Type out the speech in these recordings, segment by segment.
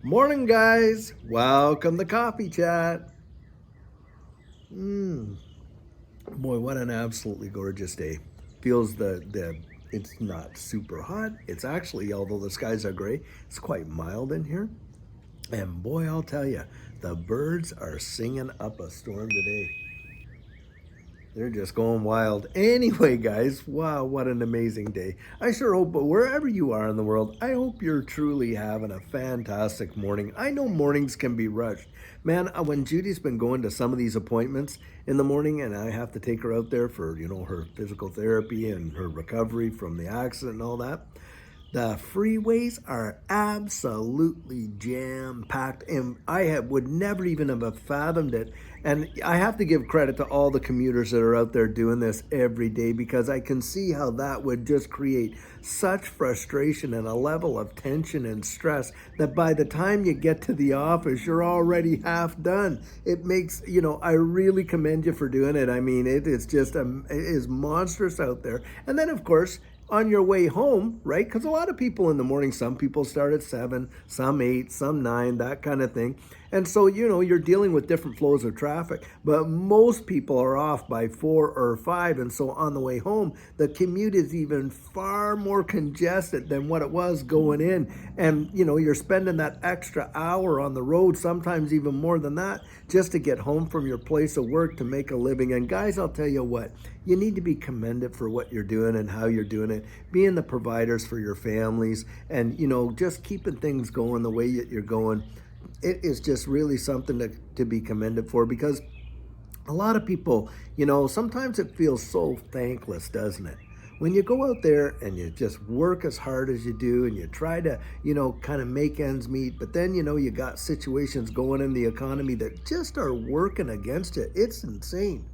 Morning, guys. Welcome to Coffee Chat. Boy, what an absolutely gorgeous day. Feels the it's not super hot. It's actually, although the skies are gray, it's quite mild in here. And boy, I'll tell you, the birds are singing up a storm today. They're just going wild. Anyway, guys, wow, what an amazing day. I sure hope, but wherever you are in the world, I hope you're truly having a fantastic morning. I know mornings can be rushed. Man, when Judy's been going to some of these appointments in the morning and I have to take her out there for, her physical therapy and her recovery from the accident and all that, the freeways are absolutely jam-packed, and would never even have fathomed it. And I have to give credit to all the commuters that are out there doing this every day, because I can see how that would just create such frustration and a level of tension and stress that by the time you get to the office, you're already half done. It makes, I really commend you for doing it. I mean, it is just, it is monstrous out there. And then, of course, on your way home, right? Because a lot of people in the morning, some people start at 7, some 8, some 9, that kind of thing. And so, you're dealing with different flows of traffic, but most people are off by 4 or 5. And so on the way home, the commute is even far more congested than what it was going in. And, you're spending that extra hour on the road, sometimes even more than that, just to get home from your place of work to make a living. And guys, I'll tell you what, you need to be commended for what you're doing and how you're doing it, being the providers for your families and, just keeping things going the way that you're going. It is just really something to be commended for, because a lot of people, sometimes it feels so thankless, doesn't it? When you go out there and you just work as hard as you do and you try to, kind of make ends meet, but then, you got situations going in the economy that just are working against you. It's insane.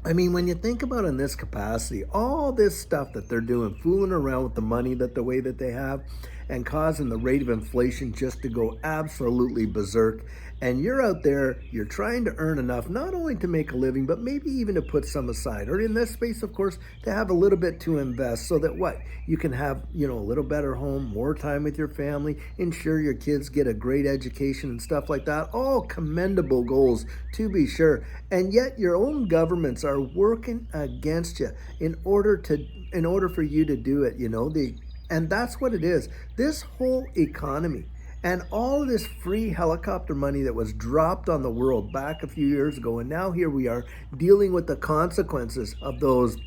I mean, when you think about in this capacity, all this stuff that they're doing, fooling around with the money the way that they have, and causing the rate of inflation just to go absolutely berserk. And you're out there, you're trying to earn enough, not only to make a living, but maybe even to put some aside, or in this space, of course, to have a little bit to invest so that you can have, a little better home, more time with your family, ensure your kids get a great education and stuff like that. All commendable goals, to be sure. And yet your own governments are working against you in order for you to do it, and that's what it is. This whole economy and all of this free helicopter money that was dropped on the world back a few years ago, and now here we are dealing with the consequences of those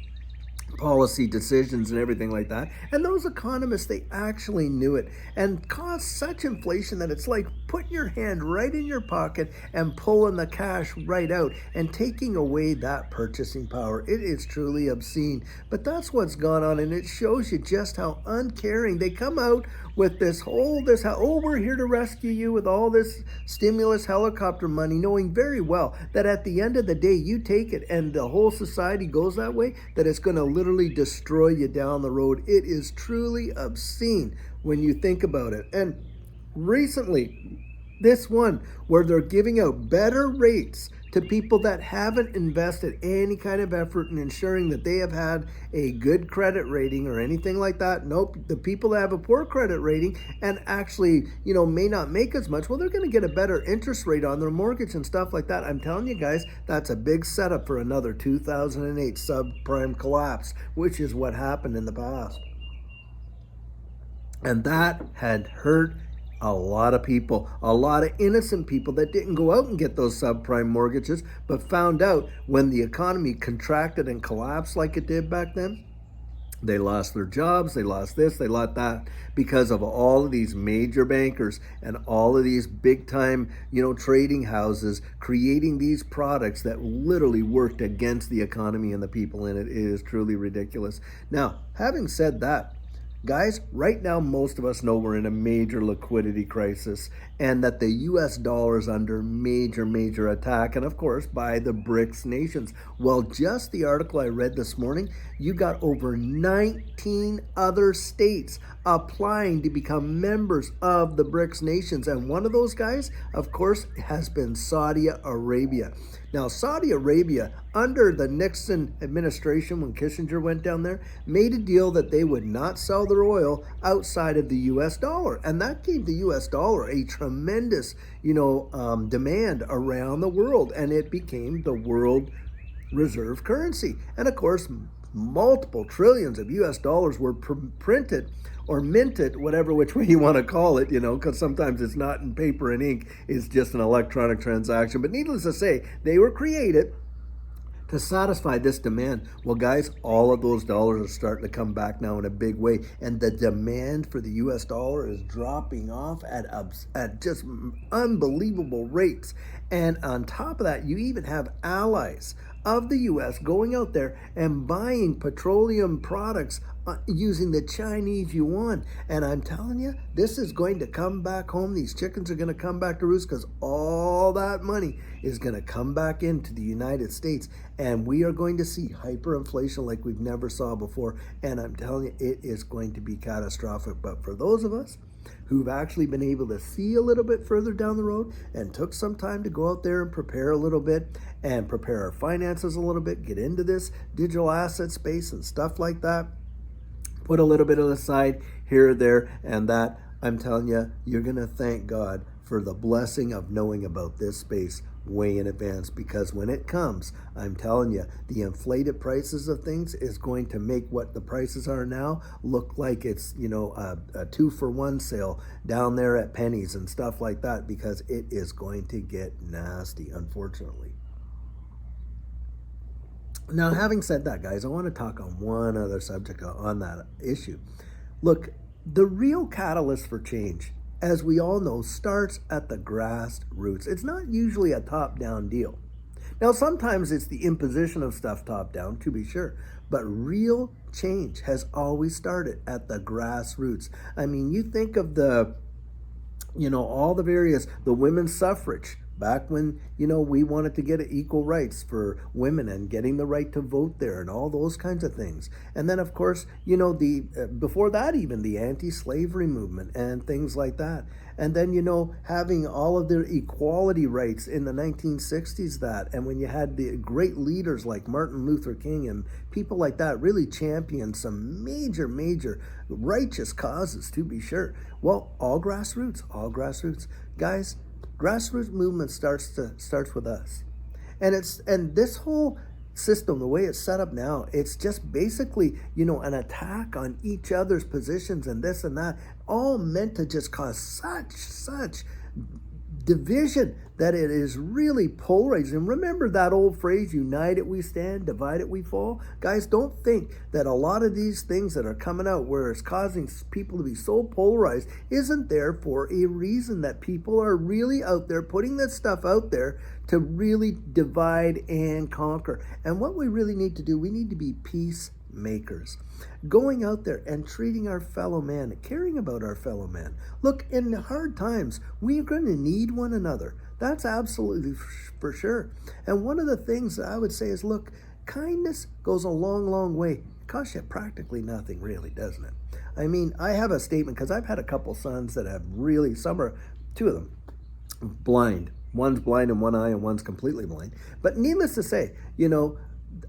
policy decisions and everything like that. And those economists, they actually knew it and caused such inflation that it's like putting your hand right in your pocket and pulling the cash right out and taking away that purchasing power. It is truly obscene. But that's what's gone on, and it shows you just how uncaring they come out with we're here to rescue you with all this stimulus helicopter money, knowing very well that at the end of the day, you take it and the whole society goes that way, that it's going to literally destroy you down the road. It is truly obscene when you think about it. And recently, this one where they're giving out better rates to people that haven't invested any kind of effort in ensuring that they have had a good credit rating or anything like that. Nope. The people that have a poor credit rating and actually, may not make as much, well, they're going to get a better interest rate on their mortgage and stuff like that. I'm telling you guys, that's a big setup for another 2008 subprime collapse, which is what happened in the past. And that had hurt a lot of people, a lot of innocent people that didn't go out and get those subprime mortgages, but found out when the economy contracted and collapsed like it did back then, they lost their jobs, they lost this, they lost that, because of all of these major bankers and all of these big time, trading houses creating these products that literally worked against the economy and the people in it. It is truly ridiculous. Now, having said that, guys, right now, most of us know we're in a major liquidity crisis and that the US dollar is under major attack, and of course, by the BRICS nations. Well, just the article I read this morning, you got over 19 other states applying to become members of the BRICS nations. And one of those guys, of course, has been Saudi Arabia. Now, Saudi Arabia, under the Nixon administration when Kissinger went down there, made a deal that they would not sell their oil outside of the U.S. dollar. And that gave the U.S. dollar a tremendous, demand around the world. And it became the world reserve currency. And of course, multiple trillions of US dollars were printed or minted, whatever which way you want to call it, because sometimes it's not in paper and ink, it's just an electronic transaction. But needless to say, they were created to satisfy this demand. Well, guys, all of those dollars are starting to come back now in a big way, and the demand for the US dollar is dropping off at just unbelievable rates. And on top of that, you even have allies of the US going out there and buying petroleum products using the Chinese yuan. And I'm telling you, this is going to come back home. These chickens are going to come back to roost, because all that money is going to come back into the United States. And we are going to see hyperinflation like we've never saw before. And I'm telling you, it is going to be catastrophic. But for those of us who've actually been able to see a little bit further down the road and took some time to go out there and prepare a little bit and prepare our finances a little bit, get into this digital asset space and stuff like that, put a little bit on the side here or there and that, I'm telling you, you're going to thank God for the blessing of knowing about this space way in advance, because when it comes, I'm telling you, the inflated prices of things is going to make what the prices are now look like it's, a 2-for-1 sale down there at Penny's and stuff like that, because it is going to get nasty, unfortunately. Now, having said that, guys, I want to talk on one other subject on that issue. Look, the real catalyst for change, as we all know, starts at the grassroots. It's not usually a top-down deal. Now, sometimes it's the imposition of stuff top-down, to be sure, but real change has always started at the grassroots. I mean, you think of all the women's suffrage, back when, we wanted to get equal rights for women and getting the right to vote there and all those kinds of things. And then, of course, before that, even the anti-slavery movement and things like that. And then, having all of their equality rights in the 1960s and when you had the great leaders like Martin Luther King and people like that really championed some major, major righteous causes, to be sure. Well, all grassroots. Guys, grassroots movement starts with us. And this whole system, the way it's set up now, it's just basically, an attack on each other's positions and this and that, all meant to just cause such division that it is really polarizing. Remember that old phrase, united we stand, divided we fall? Guys, don't think that a lot of these things that are coming out where it's causing people to be so polarized isn't there for a reason, that people are really out there putting this stuff out there to really divide and conquer. And what we really need to do, we need to be peacemakers. Going out there and treating our fellow man, caring about our fellow man. Look, in hard times, we are going to need one another. That's absolutely for sure. And one of the things that I would say is, look, kindness goes a long, long way. It costs you practically nothing, really, doesn't it? I mean, I have a statement, because I've had a couple sons that have really, two of them, blind. One's blind in one eye and one's completely blind. But needless to say,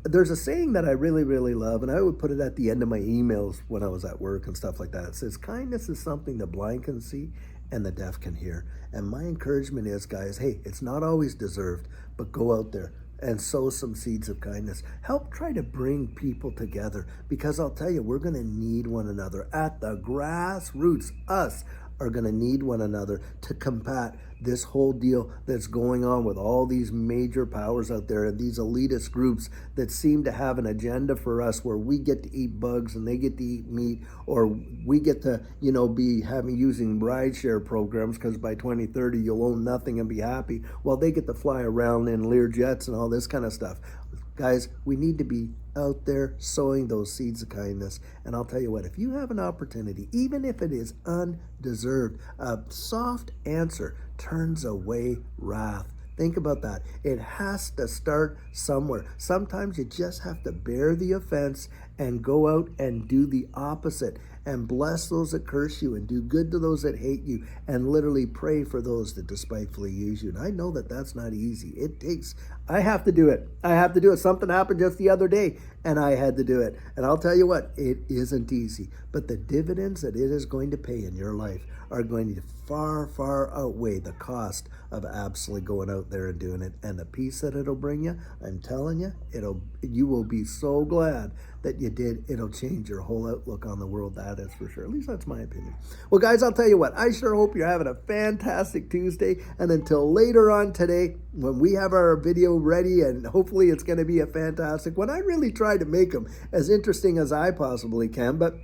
there's a saying that I really, really love, and I would put it at the end of my emails when I was at work and stuff like that. It says, kindness is something the blind can see and the deaf can hear. And my encouragement is, guys, hey, it's not always deserved, but go out there and sow some seeds of kindness. Help try to bring people together, because I'll tell you, we're going to need one another. At the grassroots, us are going to need one another to combat this whole deal that's going on with all these major powers out there and these elitist groups that seem to have an agenda for us, where we get to eat bugs and they get to eat meat, or we get to, be using rideshare programs, because by 2030 you'll own nothing and be happy, while they get to fly around in Lear jets and all this kind of stuff. Guys, we need to be out there sowing those seeds of kindness. And I'll tell you what, if you have an opportunity, even if it is undeserved, a soft answer turns away wrath. Think about that. It has to start somewhere. Sometimes you just have to bear the offense and go out and do the opposite. and bless those that curse you and do good to those that hate you and literally pray for those that despitefully use you. And I know that that's not easy. I have to do it. I have to do it. Something happened just the other day and I had to do it. And I'll tell you what, it isn't easy. But the dividends that it is going to pay in your life are going to far, far outweigh the cost of absolutely going out there and doing it. And the peace that it'll bring you, I'm telling you, you will be so glad that you did. It'll change your whole outlook on the world, that is for sure. At least that's my opinion. Well, guys, I'll tell you what, I sure hope you're having a fantastic Tuesday. And until later on today, when we have our video ready, and hopefully it's going to be a fantastic one. I really try to make them as interesting as I possibly can, but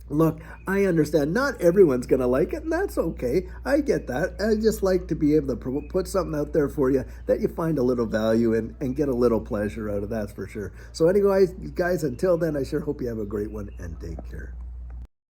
look, I understand not everyone's going to like it, and that's okay. I get that. I just like to be able to put something out there for you that you find a little value in and get a little pleasure out of, that's for sure. So anyway, guys, until then, I sure hope you have a great one, and take care.